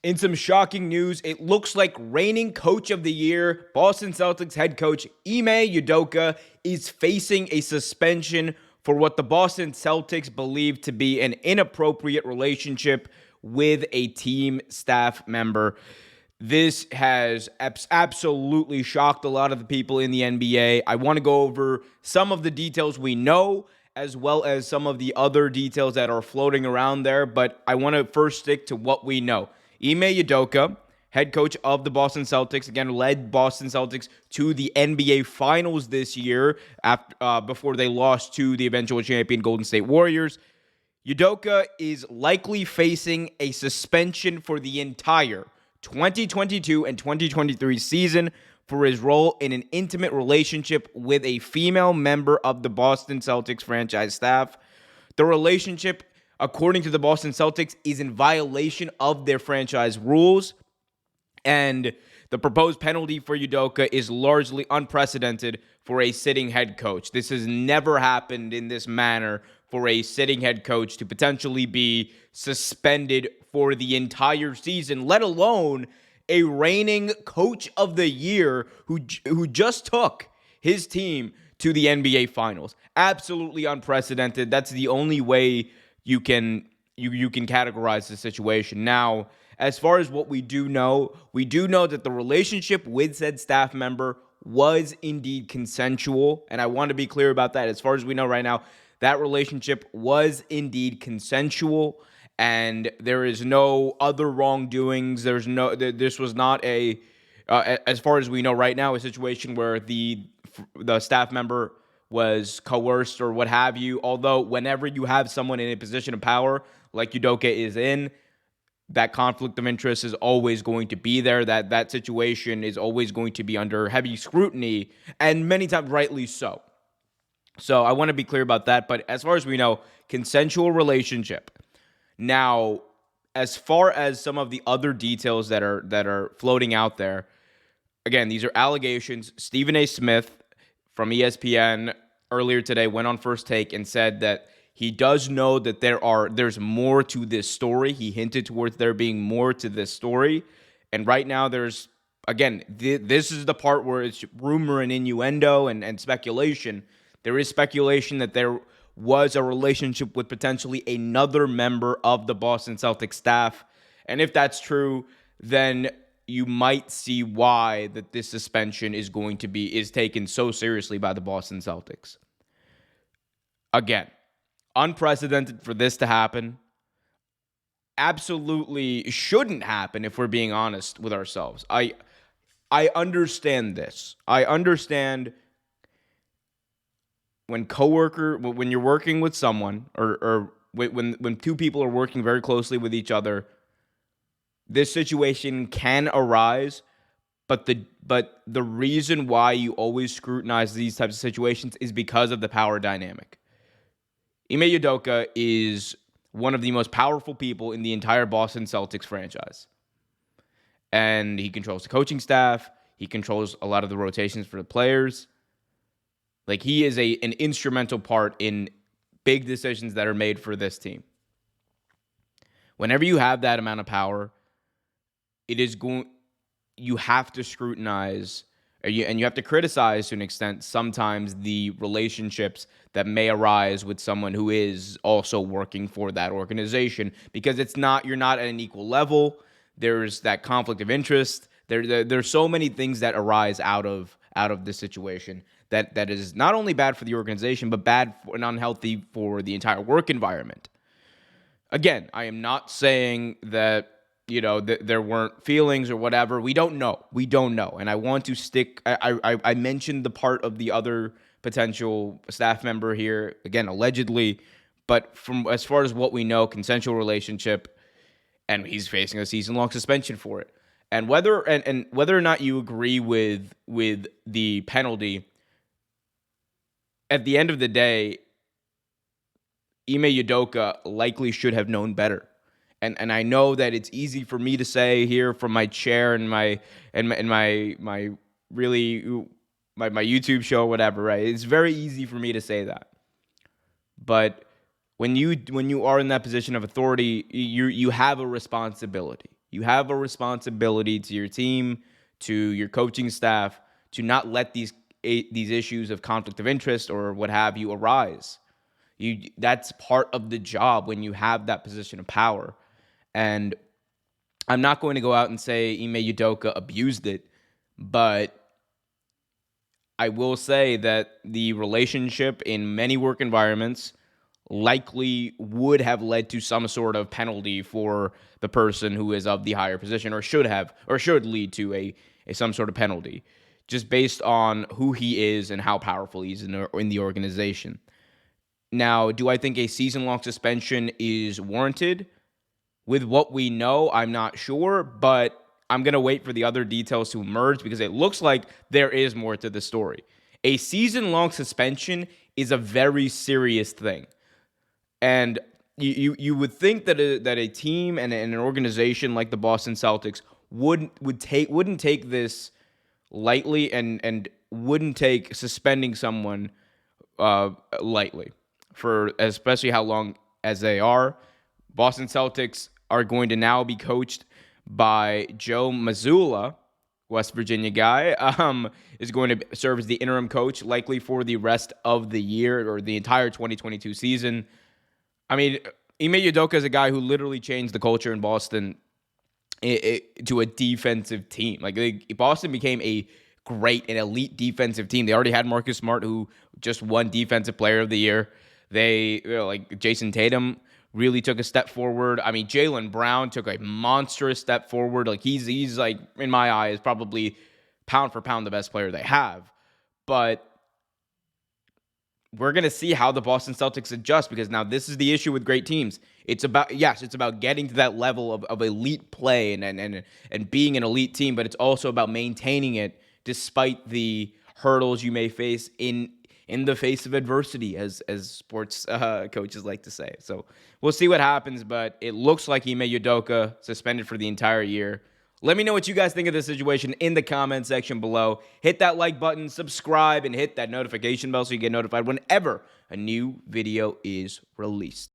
In some shocking news, it looks like reigning coach of the year, Boston Celtics head coach Ime Udoka, is facing a suspension for what the Boston Celtics believe to be an inappropriate relationship with a team staff member. This has absolutely shocked a lot of the people in the NBA. I want to go over some of the details we know, as well as some of the other details that are floating around there, but I want to first stick to what we know. Ime Udoka, head coach of the Boston Celtics, again led Boston Celtics to the NBA Finals this year before they lost to the eventual champion Golden State Warriors. Udoka is likely facing a suspension for the entire 2022 and 2023 season for his role in an intimate relationship with a female member of the Boston Celtics franchise staff. The relationship, according to the Boston Celtics, is in violation of their franchise rules, and the proposed penalty for Udoka is largely unprecedented for a sitting head coach. This has never happened in this manner for a sitting head coach to potentially be suspended for the entire season, let alone a reigning coach of the year who just took his team to the NBA Finals. Absolutely unprecedented. That's the only way you can categorize the situation. Now, as far as what we do know that the relationship with said staff member was indeed consensual, and I want to be clear about that. As far as we know right now, that relationship was indeed consensual, and there is no other wrongdoings. This was not as far as we know right now, a situation where the staff member was coerced or what have you. Although whenever you have someone in a position of power like Udoka is in, that conflict of interest is always going to be there. That situation is always going to be under heavy scrutiny, and many times rightly so. So I want to be clear about that. But as far as we know, consensual relationship. Now, as far as some of the other details that are floating out there, again, these are allegations. Stephen A. Smith from ESPN earlier today went on First Take and said that he does know that there's more to this story. He hinted towards there being more to this story. And right now there's, again, this is the part where it's rumor and innuendo and speculation. There is speculation that there was a relationship with potentially another member of the Boston Celtics staff. And if that's true, then you might see why that this suspension is taken so seriously by the Boston Celtics. Again, unprecedented for this to happen. Absolutely shouldn't happen if we're being honest with ourselves. I understand this. I understand when you're working with someone, or when two people are working very closely with each other, this situation can arise. But the reason why you always scrutinize these types of situations is because of the power dynamic. Ime Udoka is one of the most powerful people in the entire Boston Celtics franchise. And he controls the coaching staff. He controls a lot of the rotations for the players. Like, he is an instrumental part in big decisions that are made for this team. Whenever you have that amount of power, you have to scrutinize and you have to criticize to an extent sometimes the relationships that may arise with someone who is also working for that organization, because you're not at an equal level. There's that conflict of interest. There's so many things that arise out of this situation that is not only bad for the organization, but bad and unhealthy for the entire work environment. Again, I am not saying that there weren't feelings or whatever. We don't know. And I want to stick. I mentioned the part of the other potential staff member here, again, allegedly, but from as far as what we know, consensual relationship, and he's facing a season-long suspension for it. And whether or not you agree with the penalty, at the end of the day, Ime Udoka likely should have known better. And I know that it's easy for me to say here from my chair and my YouTube show or whatever, right? It's very easy for me to say that. But when you are in that position of authority, you have a responsibility. You have a responsibility to your team, to your coaching staff, to not let these issues of conflict of interest or what have you arise. That's part of the job when you have that position of power. And I'm not going to go out and say Ime Udoka abused it, but I will say that the relationship in many work environments likely would have led to some sort of penalty for the person who is of the higher position, or should lead to a some sort of penalty, just based on who he is and how powerful he is in the organization. Now, do I think a season-long suspension is warranted? With what we know, I'm not sure, but I'm going to wait for the other details to emerge because it looks like there is more to the story. A season-long suspension is a very serious thing. And you would think that a team and an organization like the Boston Celtics wouldn't take this lightly and wouldn't take suspending someone lightly, for especially how long as they are. Boston Celtics are going to now be coached by Joe Mazzulla, West Virginia guy, is going to serve as the interim coach, likely for the rest of the year or the entire 2022 season. I mean, Ime Udoka is a guy who literally changed the culture in Boston to a defensive team. Like, Boston became a great and elite defensive team. They already had Marcus Smart, who just won Defensive Player of the Year. They, like, Jason Tatum really took a step forward. I mean, Jaylen Brown took a monstrous step forward. Like, he's like, in my eyes, probably pound for pound the best player they have. But we're going to see how the Boston Celtics adjust, because now this is the issue with great teams. It's about getting to that level of elite play and being an elite team, but it's also about maintaining it despite the hurdles you may face in the face of adversity, as sports coaches like to say. So we'll see what happens, but it looks like Ime Udoka suspended for the entire year. Let me know what you guys think of this situation in the comment section below. Hit that like button, subscribe, and hit that notification bell so you get notified whenever a new video is released.